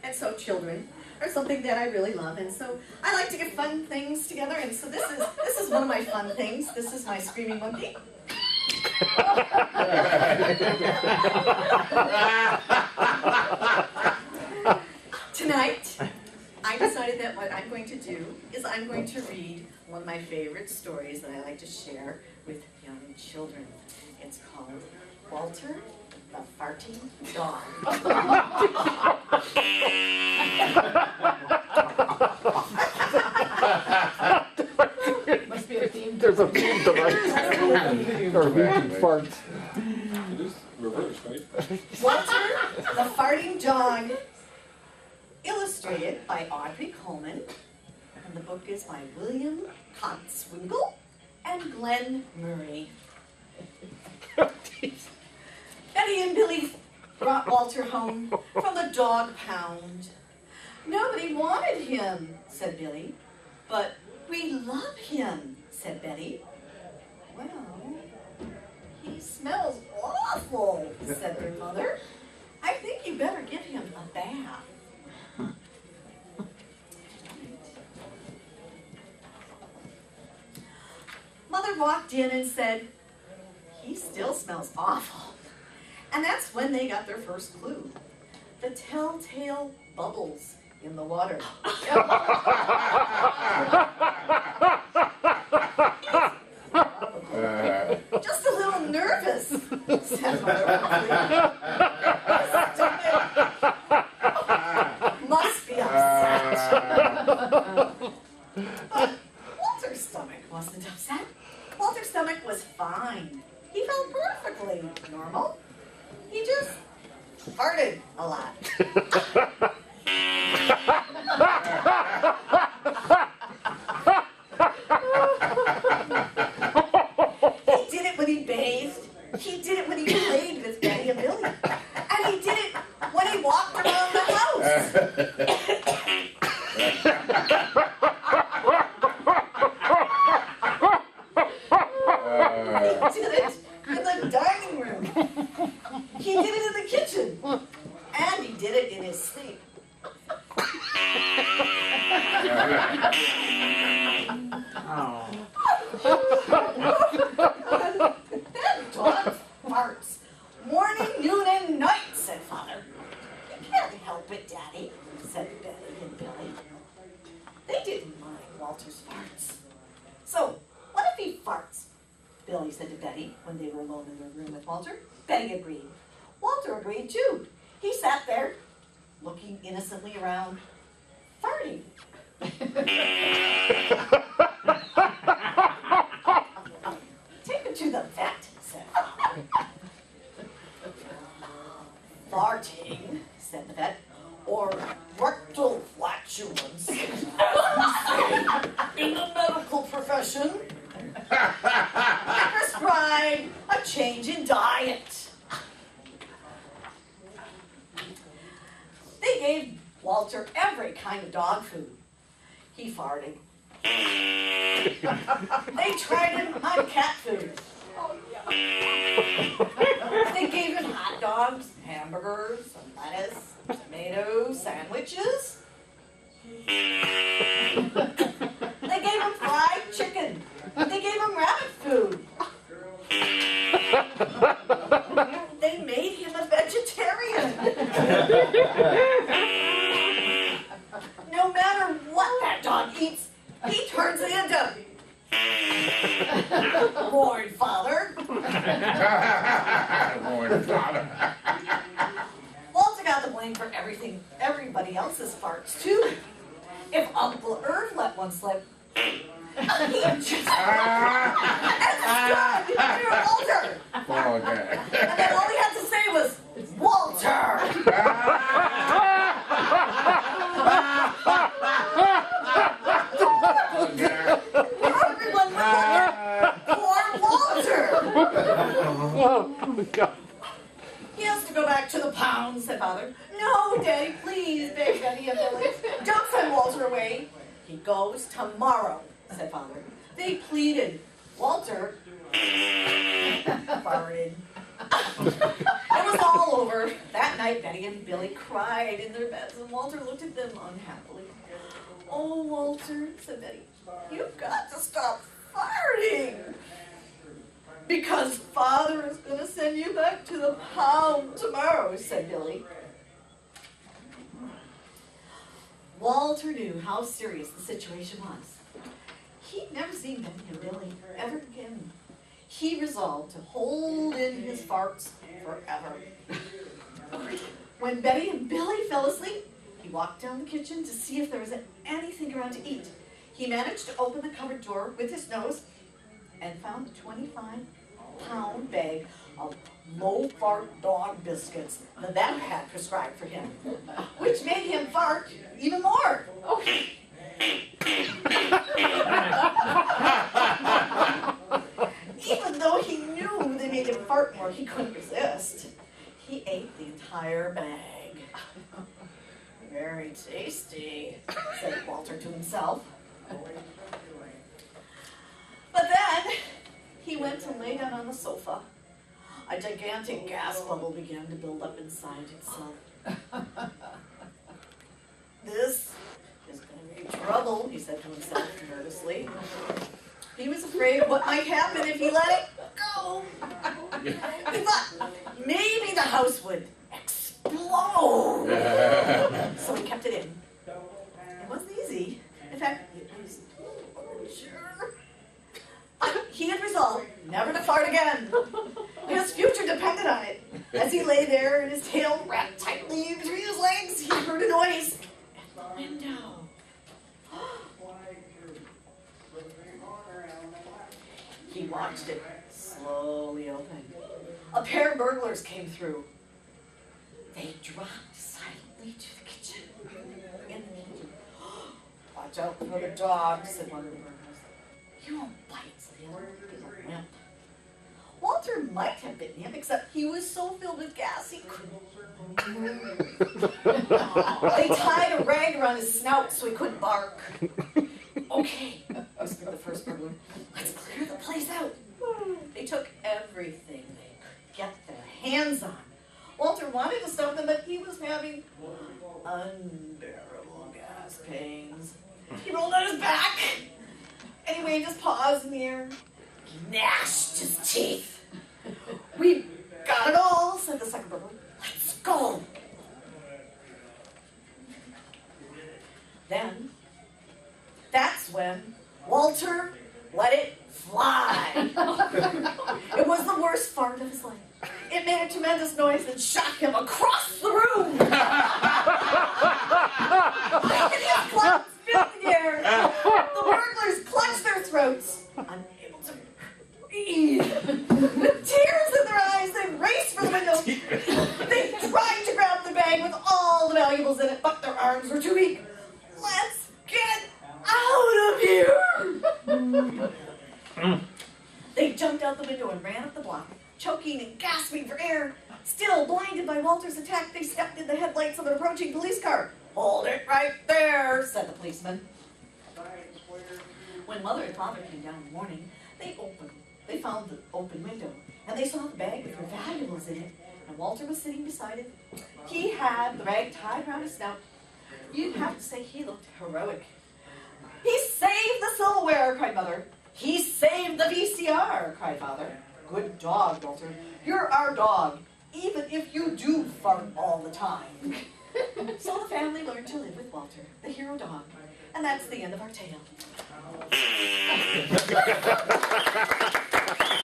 And so children are something that I really love, and so I like to get fun things together, and so this is one of my fun things. This is my screaming monkey. Tonight, I decided that what I'm going to do is I'm going to read one of my favorite stories that I like to share with young children. It's called Walter the Farting Dog. Must be a theme. There's a theme tonight. Or reading farts. It is reversed, right? Walter the Farting Dog, illustrated by Audrey Coleman, and the book is by William Cotswingle and Glenn Murray. Betty and Billy brought Walter home from the dog pound. Nobody wanted him, said Billy. But we love him, said Betty. Well, he smells awful, said their mother. I think you better give him a bath. Mother walked in and said, he still smells awful. And that's when they got their first clue. The telltale bubbles in the water. Just a little nervous, said Mother. Must be upset. But Walter's stomach wasn't upset. Walter's stomach was fine. He felt perfectly normal. He just farted a lot. He did it when he bathed. He did it when he played with Betty and Billy. And he did it when he walked around the house. He did it in the dining room. He did it in the kitchen. And he did it in his sleep. That dog farts. Morning, noon, and night, said Father. You can't help it, Daddy, said Betty and Billy. They didn't mind Walter's farts. So, what if he farts? Billy said to Betty when they were alone in their room with Walter. Betty agreed. Walter agreed too. He sat there, looking innocently around, farting. Take him to the vet, said Father. Farting, said the vet, or rectal flatulence, as we say in the medical profession, prescribe a change in diet. They gave Walter every kind of dog food. He farted. They tried him on cat food. They gave him hot dogs, hamburgers, lettuce, tomatoes, sandwiches. They gave him fried chicken. They gave him rabbit food. They made him a vegetarian. No matter what that dog eats, he turns it into, roared Father. Lord, Father. Walter got the blame for everybody else's farts too. If Uncle Irv let one slip, he just and Walter. Okay. And then all he had to say was, Walter! Everyone was poor Walter! Oh, God. He has to go back to the pound, said Father. No, Daddy, please, begged Betty and Billy. Don't send Walter away. He goes tomorrow, said Father. They pleaded. Walter farted. And was all over, that night Betty and Billy cried in their beds, and Walter looked at them unhappily. "Oh, Walter," said Betty, "you've got to stop farting. Because Father is going to send you back to the pound tomorrow," said Billy. Walter knew how serious the situation was. He'd never seen Betty and Billy ever again. He resolved to hold in his farts forever. When Betty and Billy fell asleep, he walked down the kitchen to see if there was anything around to eat. He managed to open the cupboard door with his nose and found a 25-pound bag of low-fart dog biscuits the vet had prescribed for him, which made him fart even more. Even though he knew they made him fart more, he couldn't resist. He ate the entire bag. "Very tasty," said Walter to himself. But then he went and lay down on the sofa. A gigantic gas bubble began to build up inside himself. "This is going to be trouble," he said to himself nervously. He was afraid of what might happen if he let it go. He thought maybe the house would explode. So he kept it in. It wasn't easy. In fact, it was sure. He had resolved never to fart again. His future depended on it. As he lay there and his tail wrapped tightly between his legs, he heard a noise at the window. He watched it slowly open. A pair of burglars came through. They dropped silently to the kitchen. In the kitchen. "Watch out for the dog," said one of the burglars. "He won't bite," said the other. "He's a wimp." Walter might have bitten him, except he was so filled with gas he couldn't move. They tied a rag around his snout so he couldn't bark. "Okay," whispered the first burglar, "let's clear the place out." They took everything they could get their hands on. Walter wanted to stop them, but he was having unbearable gas pains. He rolled on his back, and he waved his paws in the air. He gnashed his teeth. "We've got it all," said the second burglar. "Let's go." Then, that's when Walter let it fly. It was the worst fart of his life. It made a tremendous noise and shot him across the room. Hideous clouds filled the air. The burglars clutched their throats, unable to breathe. With tears in their eyes, they raced for the window. They tried to grab the bag with all the valuables in it, but their arms were too weak. "Let's get out of here!" They jumped out the window and ran up the block, choking and gasping for air. Still blinded by Walter's attack, they stepped in the headlights of an approaching police car. "Hold it right there," said the policeman. When Mother and Father came down in the morning, they found the open window, and they saw the bag with their valuables in it, and Walter was sitting beside it. He had the bag tied around his snout. You'd have to say he looked heroic. "He saved the silverware," cried Mother. "He saved the VCR," cried Father. "Good dog, Walter. You're our dog, even if you do fart all the time." So the family learned to live with Walter, the hero dog. And that's the end of our tale.